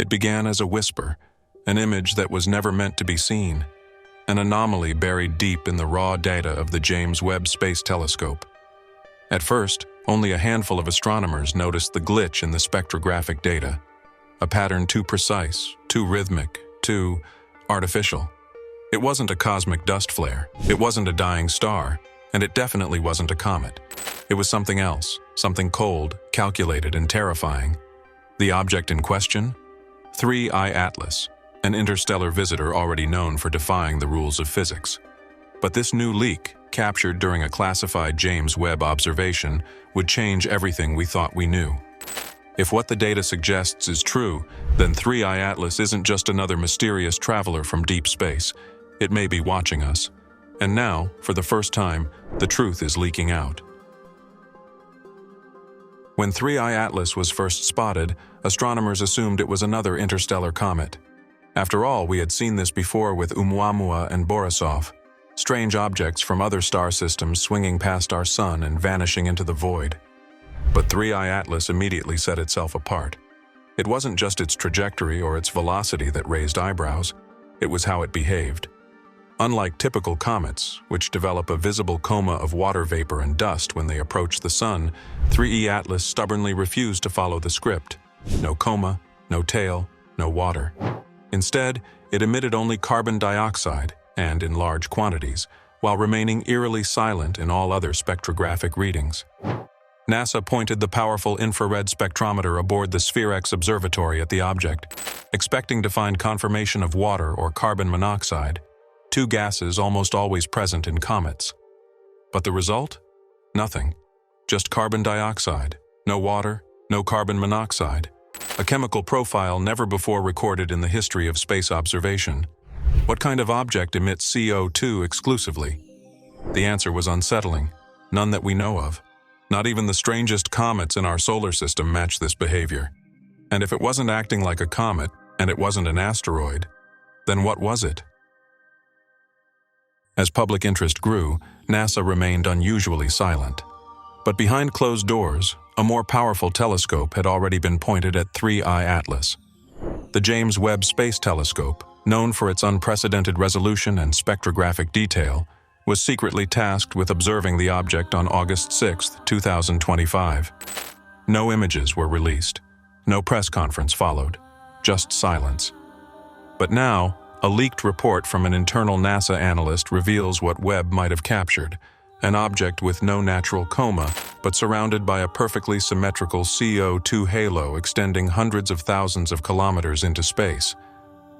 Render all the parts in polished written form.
It began as a whisper, an image that was never meant to be seen, an anomaly buried deep in the raw data of the James Webb Space Telescope. At first, only a handful of astronomers noticed the glitch in the spectrographic data, a pattern too precise, too rhythmic, too artificial. It wasn't a cosmic dust flare, it wasn't a dying star, and it definitely wasn't a comet. It was something else, something cold, calculated, and terrifying. The object in question? 3I Atlas, an interstellar visitor already known for defying the rules of physics. But this new leak, captured during a classified James Webb observation, would change everything we thought we knew. If what the data suggests is true, then 3I Atlas isn't just another mysterious traveler from deep space. It may be watching us. And now, for the first time, the truth is leaking out. When 3I Atlas was first spotted, astronomers assumed it was another interstellar comet. After all, we had seen this before with Oumuamua and Borisov, strange objects from other star systems swinging past our sun and vanishing into the void. But 3I Atlas immediately set itself apart. It wasn't just its trajectory or its velocity that raised eyebrows, it was how it behaved. Unlike typical comets, which develop a visible coma of water vapor and dust when they approach the sun, 3I Atlas stubbornly refused to follow the script. No coma, no tail, no water. Instead, it emitted only carbon dioxide, and in large quantities, while remaining eerily silent in all other spectrographic readings. NASA pointed the powerful infrared spectrometer aboard the Spherex observatory at the object, expecting to find confirmation of water or carbon monoxide, two gases almost always present in comets. But the result? Nothing. Just carbon dioxide, no water, no carbon monoxide. A chemical profile never before recorded in the history of space observation. What kind of object emits CO2 exclusively? The answer was unsettling. None that we know of. Not even the strangest comets in our solar system match this behavior. And if it wasn't acting like a comet, and it wasn't an asteroid, then what was it? As public interest grew, NASA remained unusually silent. But behind closed doors, a more powerful telescope had already been pointed at 3I Atlas. The James Webb Space Telescope, known for its unprecedented resolution and spectrographic detail, was secretly tasked with observing the object on August 6, 2025. No images were released. No press conference followed. Just silence. But now, a leaked report from an internal NASA analyst reveals what Webb might have captured: an object with no natural coma, but surrounded by a perfectly symmetrical CO2 halo extending hundreds of thousands of kilometers into space.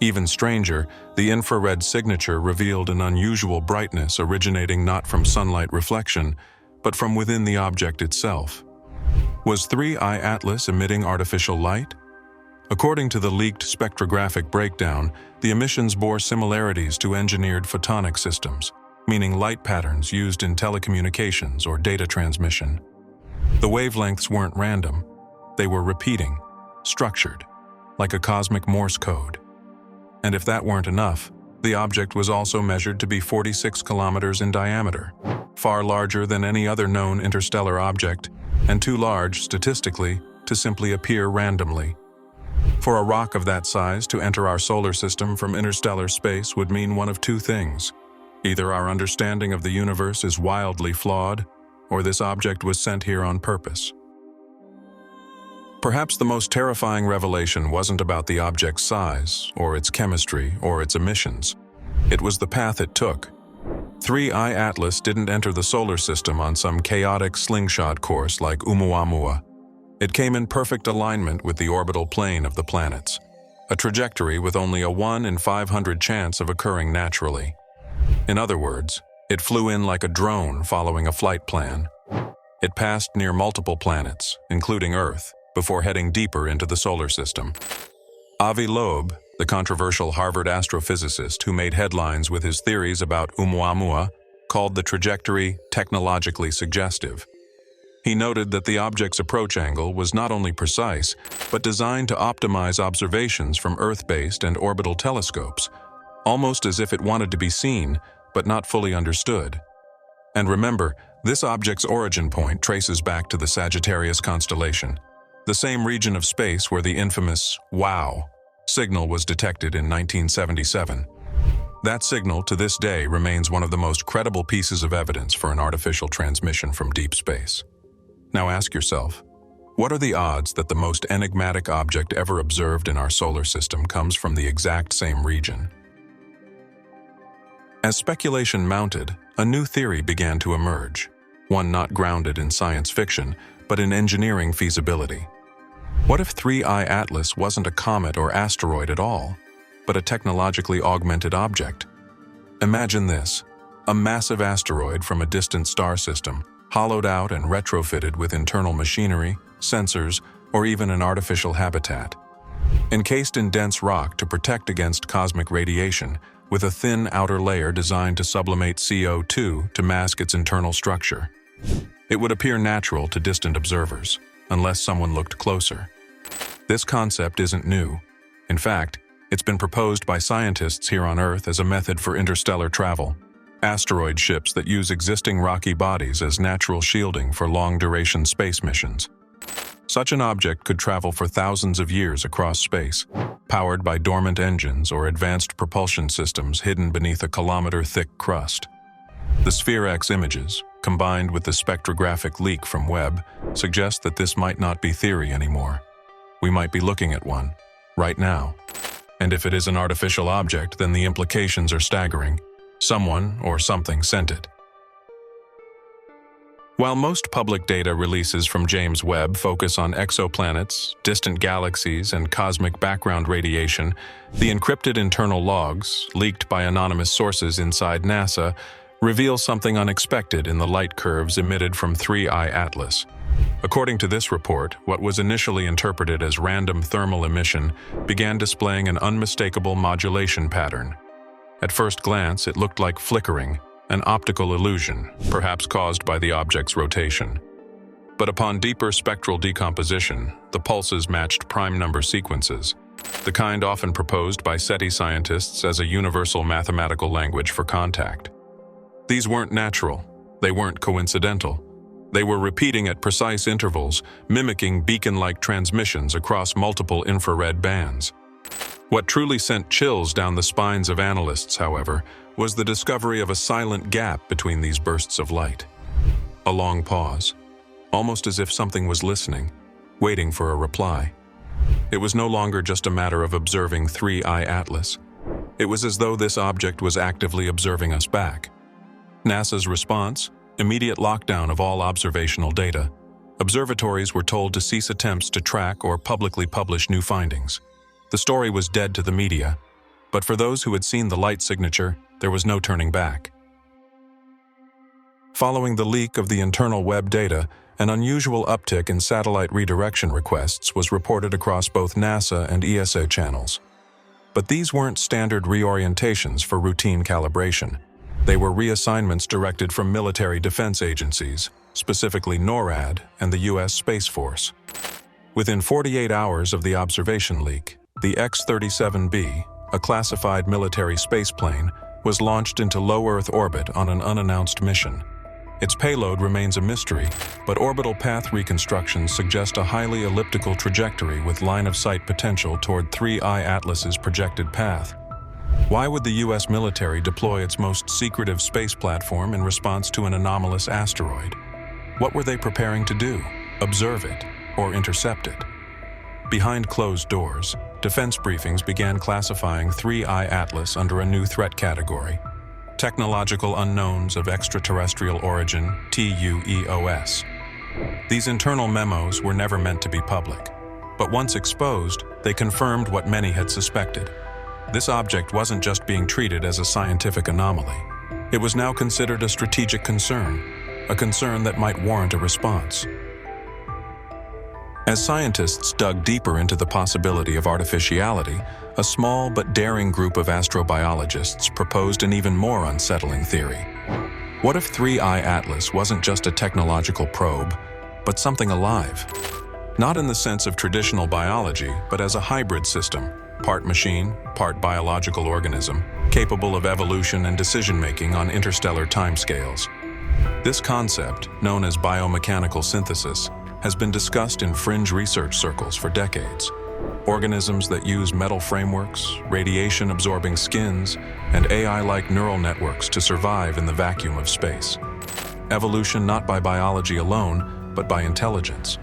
Even stranger, the infrared signature revealed an unusual brightness originating not from sunlight reflection, but from within the object itself. Was 3I Atlas emitting artificial light? According to the leaked spectrographic breakdown, the emissions bore similarities to engineered photonic systems, meaning light patterns used in telecommunications or data transmission. The wavelengths weren't random. They were repeating, structured, like a cosmic Morse code. And if that weren't enough, the object was also measured to be 46 kilometers in diameter, far larger than any other known interstellar object, and too large, statistically, to simply appear randomly. For a rock of that size to enter our solar system from interstellar space would mean one of two things. Either our understanding of the universe is wildly flawed, or this object was sent here on purpose. Perhaps the most terrifying revelation wasn't about the object's size, or its chemistry, or its emissions. It was the path it took. 3I Atlas didn't enter the solar system on some chaotic slingshot course like Oumuamua. It came in perfect alignment with the orbital plane of the planets, a trajectory with only a 1 in 500 chance of occurring naturally. In other words, it flew in like a drone following a flight plan. It passed near multiple planets, including Earth, before heading deeper into the solar system. Avi Loeb, the controversial Harvard astrophysicist who made headlines with his theories about Oumuamua, called the trajectory technologically suggestive. He noted that the object's approach angle was not only precise, but designed to optimize observations from Earth-based and orbital telescopes, almost as if it wanted to be seen, but not fully understood. And remember, this object's origin point traces back to the Sagittarius constellation, the same region of space where the infamous WOW signal was detected in 1977. That signal, to this day, remains one of the most credible pieces of evidence for an artificial transmission from deep space. Now ask yourself, what are the odds that the most enigmatic object ever observed in our solar system comes from the exact same region? As speculation mounted, a new theory began to emerge, one not grounded in science fiction, but in engineering feasibility. What if 3I Atlas wasn't a comet or asteroid at all, but a technologically augmented object? Imagine this: a massive asteroid from a distant star system, hollowed out and retrofitted with internal machinery, sensors, or even an artificial habitat. Encased in dense rock to protect against cosmic radiation, with a thin outer layer designed to sublimate CO2 to mask its internal structure. It would appear natural to distant observers, unless someone looked closer. This concept isn't new. In fact, it's been proposed by scientists here on Earth as a method for interstellar travel. Asteroid ships that use existing rocky bodies as natural shielding for long-duration space missions. Such an object could travel for thousands of years across space, powered by dormant engines or advanced propulsion systems hidden beneath a kilometer-thick crust. The Sphere-X images, combined with the spectrographic leak from Webb, suggest that this might not be theory anymore. We might be looking at one, right now. And if it is an artificial object, then the implications are staggering. Someone or something sent it. While most public data releases from James Webb focus on exoplanets, distant galaxies, and cosmic background radiation, the encrypted internal logs, leaked by anonymous sources inside NASA, reveal something unexpected in the light curves emitted from 3I Atlas. According to this report, what was initially interpreted as random thermal emission began displaying an unmistakable modulation pattern. At first glance, it looked like flickering, an optical illusion, perhaps caused by the object's rotation. But upon deeper spectral decomposition, the pulses matched prime number sequences, the kind often proposed by SETI scientists as a universal mathematical language for contact. These weren't natural, they weren't coincidental. They were repeating at precise intervals, mimicking beacon-like transmissions across multiple infrared bands. What truly sent chills down the spines of analysts, however, was the discovery of a silent gap between these bursts of light. A long pause, almost as if something was listening, waiting for a reply. It was no longer just a matter of observing 3I Atlas. It was as though this object was actively observing us back. NASA's response? Immediate lockdown of all observational data. Observatories were told to cease attempts to track or publicly publish new findings. The story was dead to the media, but for those who had seen the light signature, there was no turning back. Following the leak of the internal Webb data, an unusual uptick in satellite redirection requests was reported across both NASA and ESA channels. But these weren't standard reorientations for routine calibration. They were reassignments directed from military defense agencies, specifically NORAD and the U.S. Space Force. Within 48 hours of the observation leak, the X-37B, a classified military spaceplane, was launched into low Earth orbit on an unannounced mission. Its payload remains a mystery, but orbital path reconstructions suggest a highly elliptical trajectory with line-of-sight potential toward 3I Atlas's projected path. Why would the U.S. military deploy its most secretive space platform in response to an anomalous asteroid? What were they preparing to do? Observe it, or intercept it? Behind closed doors, defense briefings began classifying 3I Atlas under a new threat category: Technological Unknowns of Extraterrestrial Origin, TUEOS. These internal memos were never meant to be public, but once exposed, they confirmed what many had suspected. This object wasn't just being treated as a scientific anomaly. It was now considered a strategic concern, a concern that might warrant a response. As scientists dug deeper into the possibility of artificiality, a small but daring group of astrobiologists proposed an even more unsettling theory. What if 3I Atlas wasn't just a technological probe, but something alive? Not in the sense of traditional biology, but as a hybrid system, part machine, part biological organism, capable of evolution and decision-making on interstellar timescales. This concept, known as biomechanical synthesis, has been discussed in fringe research circles for decades. organisms that use metal frameworks, radiation-absorbing skins, and AI-like neural networks to survive in the vacuum of space. Evolution not by biology alone, but by intelligence.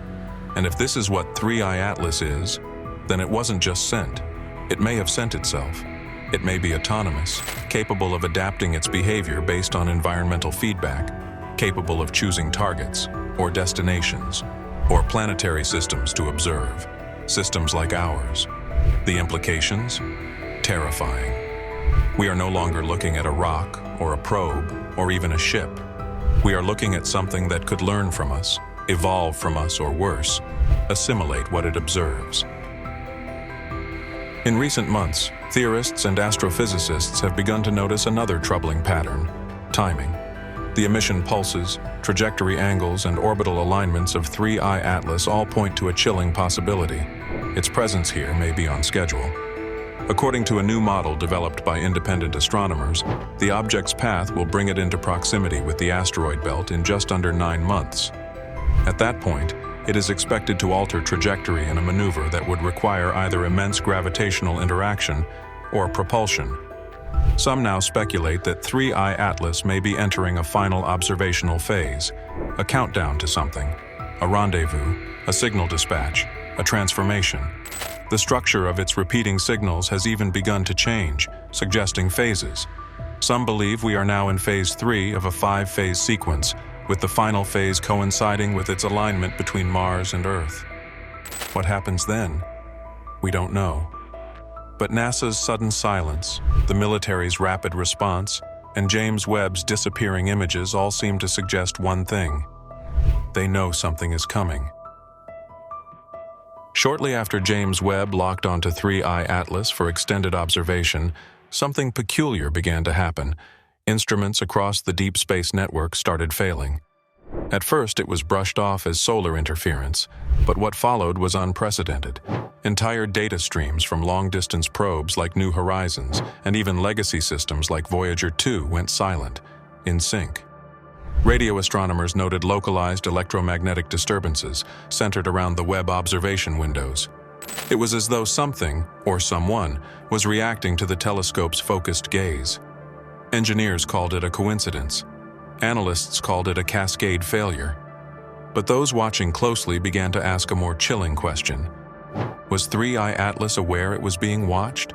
And if this is what 3I Atlas is, then it wasn't just sent. It may have sent itself. It may be autonomous, capable of adapting its behavior based on environmental feedback, capable of choosing targets, or destinations, or planetary systems to observe, systems like ours. The implications? Terrifying. We are no longer looking at a rock, or a probe, or even a ship. We are looking at something that could learn from us, evolve from us, or worse, assimilate what it observes. In recent months, theorists and astrophysicists have begun to notice another troubling pattern: timing. The emission pulses, trajectory angles, and orbital alignments of 3I Atlas all point to a chilling possibility. Its presence here may be on schedule. According to a new model developed by independent astronomers, the object's path will bring it into proximity with the asteroid belt in just under 9 months. At that point, it is expected to alter trajectory in a maneuver that would require either immense gravitational interaction or propulsion. Some now speculate that 3I Atlas may be entering a final observational phase, a countdown to something, a rendezvous, a signal dispatch, a transformation. The structure of its repeating signals has even begun to change, suggesting phases. Some believe we are now in phase 3 of a 5-phase sequence, with the final phase coinciding with its alignment between Mars and Earth. What happens then? We don't know. But NASA's sudden silence, the military's rapid response, and James Webb's disappearing images all seem to suggest one thing: they know something is coming. Shortly after James Webb locked onto 3I Atlas for extended observation, something peculiar began to happen. Instruments across the deep space network started failing. At first, it was brushed off as solar interference, but what followed was unprecedented. Entire data streams from long-distance probes like New Horizons and even legacy systems like Voyager 2 went silent, in sync. Radio astronomers noted localized electromagnetic disturbances centered around the Webb observation windows. It was as though something, or someone, was reacting to the telescope's focused gaze. Engineers called it a coincidence. Analysts called it a cascade failure. But those watching closely began to ask a more chilling question. Was 3I Atlas aware it was being watched?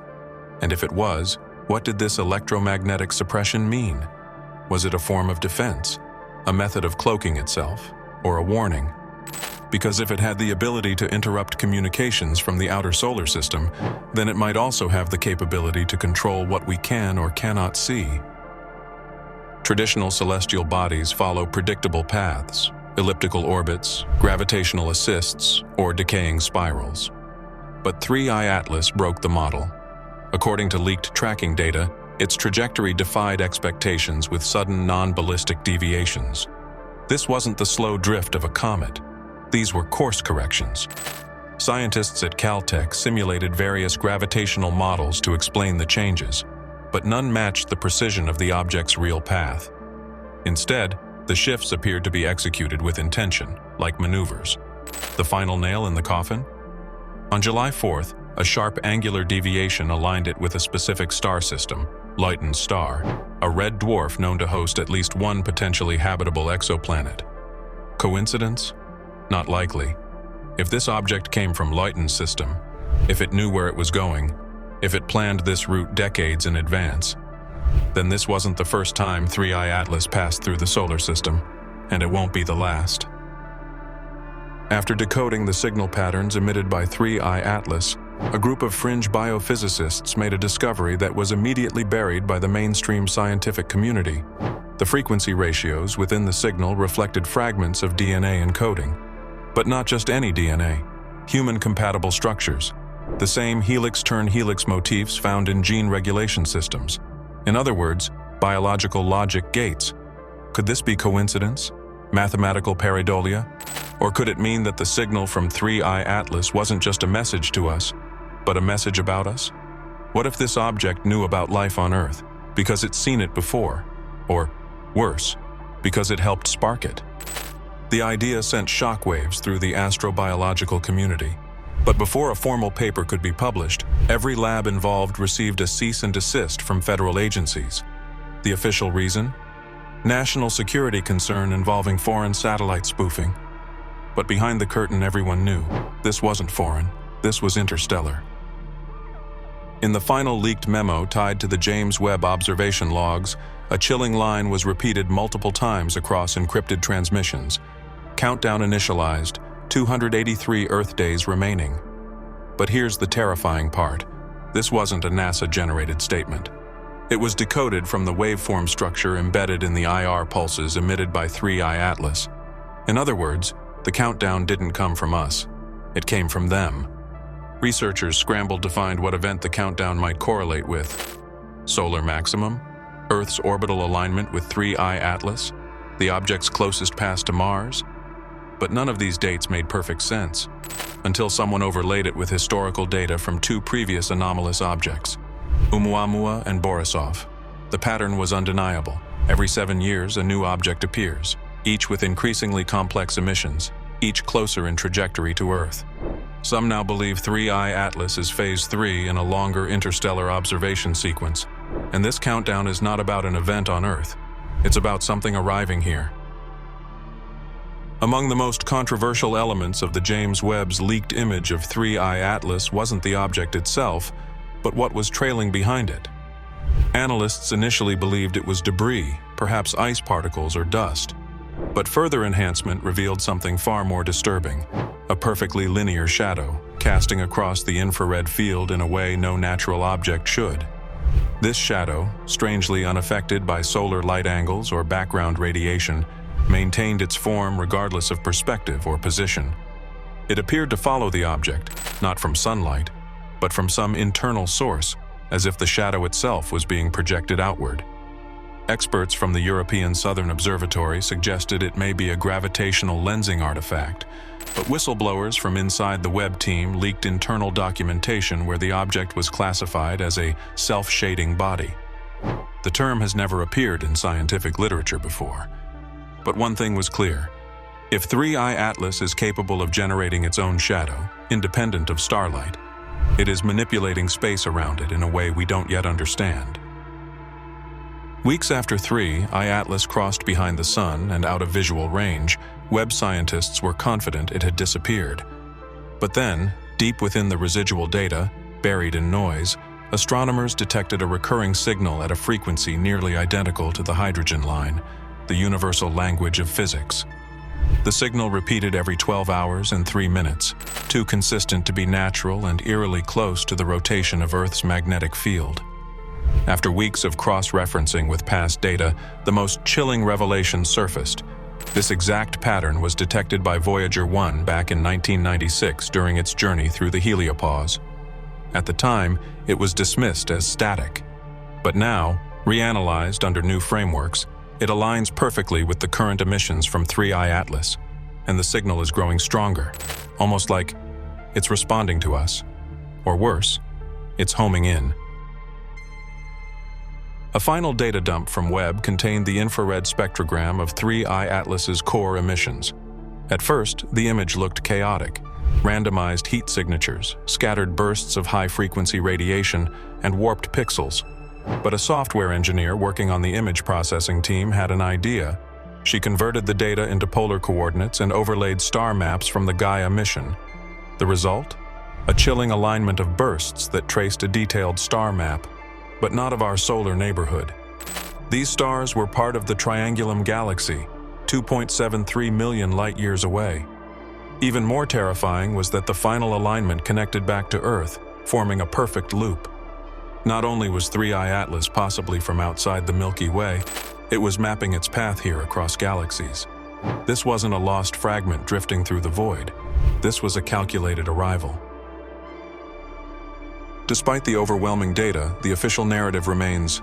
And if it was, what did this electromagnetic suppression mean? Was it a form of defense, a method of cloaking itself, or a warning? Because if it had the ability to interrupt communications from the outer solar system, then it might also have the capability to control what we can or cannot see. Traditional celestial bodies follow predictable paths: elliptical orbits, gravitational assists, or decaying spirals. But 3I Atlas broke the model. According to leaked tracking data, its trajectory defied expectations with sudden non-ballistic deviations. This wasn't the slow drift of a comet. These were course corrections. Scientists at Caltech simulated various gravitational models to explain the changes, but none matched the precision of the object's real path. Instead, the shifts appeared to be executed with intention, like maneuvers. The final nail in the coffin? On July 4th, a sharp angular deviation aligned it with a specific star system, Luyten's star, a red dwarf known to host at least one potentially habitable exoplanet. Coincidence? Not likely. If this object came from Luyten's system, if it knew where it was going, if it planned this route decades in advance, then this wasn't the first time 3I Atlas passed through the solar system, and it won't be the last. After decoding the signal patterns emitted by 3I Atlas, a group of fringe biophysicists made a discovery that was immediately buried by the mainstream scientific community. The frequency ratios within the signal reflected fragments of DNA encoding. But not just any DNA, human-compatible structures, the same helix-turn-helix motifs found in gene regulation systems. In other words, biological logic gates. Could this be coincidence? Mathematical pareidolia? Or could it mean that the signal from 3I Atlas wasn't just a message to us, but a message about us? What if this object knew about life on Earth because it's seen it before? Or, worse, because it helped spark it? The idea sent shockwaves through the astrobiological community. But before a formal paper could be published, every lab involved received a cease and desist from federal agencies. The official reason? National security concern involving foreign satellite spoofing. But behind the curtain, everyone knew this wasn't foreign, this was interstellar. In the final leaked memo tied to the James Webb observation logs, a chilling line was repeated multiple times across encrypted transmissions. Countdown initialized, 283 Earth days remaining. But here's the terrifying part. This wasn't a NASA-generated statement. It was decoded from the waveform structure embedded in the IR pulses emitted by 3I Atlas. In other words, the countdown didn't come from us. It came from them. Researchers scrambled to find what event the countdown might correlate with. Solar maximum? Earth's orbital alignment with 3I Atlas? The object's closest pass to Mars? But none of these dates made perfect sense, until someone overlaid it with historical data from two previous anomalous objects, Oumuamua and Borisov. The pattern was undeniable. Every 7 years, a new object appears, each with increasingly complex emissions, each closer in trajectory to Earth. Some now believe 3I Atlas is Phase 3 in a longer interstellar observation sequence, and this countdown is not about an event on Earth. It's about something arriving here. Among the most controversial elements of the James Webb's leaked image of 3I Atlas wasn't the object itself, but what was trailing behind it. Analysts initially believed it was debris, perhaps ice particles or dust. But further enhancement revealed something far more disturbing, a perfectly linear shadow, casting across the infrared field in a way no natural object should. This shadow, strangely unaffected by solar light angles or background radiation, maintained its form regardless of perspective or position. It appeared to follow the object, not from sunlight, but from some internal source, as if the shadow itself was being projected outward. Experts from the European Southern Observatory suggested it may be a gravitational lensing artifact, but whistleblowers from inside the Webb team leaked internal documentation where the object was classified as a self-shading body. The term has never appeared in scientific literature before. But one thing was clear. If 3I Atlas is capable of generating its own shadow, independent of starlight, it is manipulating space around it in a way we don't yet understand. Weeks after 3I Atlas crossed behind the sun and out of visual range, Webb scientists were confident it had disappeared. But then, deep within the residual data, buried in noise, astronomers detected a recurring signal at a frequency nearly identical to the hydrogen line, the universal language of physics. The signal repeated every 12 hours and 3 minutes, too consistent to be natural and eerily close to the rotation of Earth's magnetic field. After weeks of cross-referencing with past data, the most chilling revelation surfaced. This exact pattern was detected by Voyager 1 back in 1996 during its journey through the heliopause. At the time, it was dismissed as static. But now, reanalyzed under new frameworks, it aligns perfectly with the current emissions from 3I Atlas, and the signal is growing stronger, almost like it's responding to us. Or worse, it's homing in. A final data dump from Webb contained the infrared spectrogram of 3I Atlas's core emissions. At first, the image looked chaotic. Randomized heat signatures, scattered bursts of high-frequency radiation, and warped pixels. But a software engineer working on the image processing team had an idea. She converted the data into polar coordinates and overlaid star maps from the Gaia mission. The result? A chilling alignment of bursts that traced a detailed star map, but not of our solar neighborhood. These stars were part of the Triangulum galaxy, 2.73 million light-years away. Even more terrifying was that the final alignment connected back to Earth, forming a perfect loop. Not only was 3I Atlas possibly from outside the Milky Way, it was mapping its path here across galaxies. This wasn't a lost fragment drifting through the void. This was a calculated arrival. Despite the overwhelming data, the official narrative remains,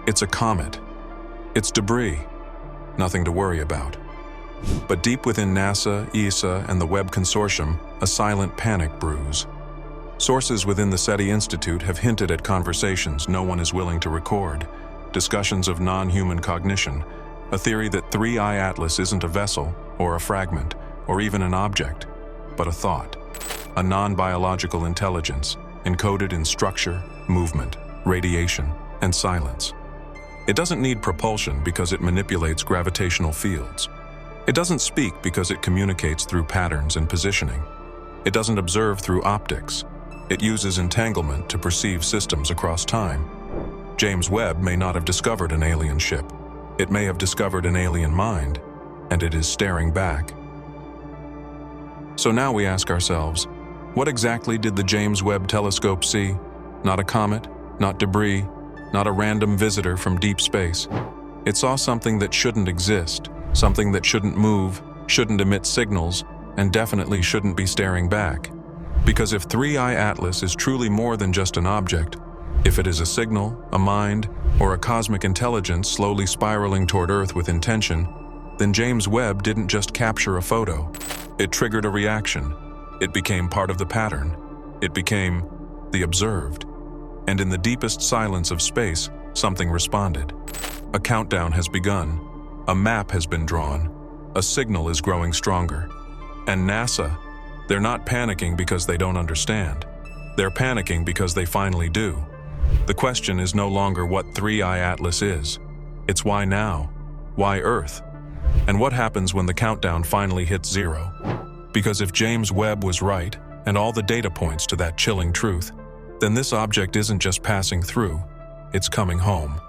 it's a comet. It's debris. Nothing to worry about. But deep within NASA, ESA, and the Webb Consortium, a silent panic brews. Sources within the SETI Institute have hinted at conversations no one is willing to record, discussions of non-human cognition, a theory that 3I Atlas isn't a vessel, or a fragment, or even an object, but a thought, a non-biological intelligence encoded in structure, movement, radiation, and silence. It doesn't need propulsion because it manipulates gravitational fields. It doesn't speak because it communicates through patterns and positioning. It doesn't observe through optics. It uses entanglement to perceive systems across time. James Webb may not have discovered an alien ship. It may have discovered an alien mind, and it is staring back. So now we ask ourselves, what exactly did the James Webb Telescope see? Not a comet, not debris, not a random visitor from deep space. It saw something that shouldn't exist, something that shouldn't move, shouldn't emit signals, and definitely shouldn't be staring back. Because if 3I Atlas is truly more than just an object, if it is a signal, a mind, or a cosmic intelligence slowly spiraling toward Earth with intention, then James Webb didn't just capture a photo. It triggered a reaction. It became part of the pattern. It became the observed. And in the deepest silence of space, something responded. A countdown has begun. A map has been drawn. A signal is growing stronger. And NASA, they're not panicking because they don't understand. They're panicking because they finally do. The question is no longer what 3I Atlas is. It's why now? Why Earth? And what happens when the countdown finally hits zero? Because if James Webb was right, and all the data points to that chilling truth, then this object isn't just passing through, it's coming home.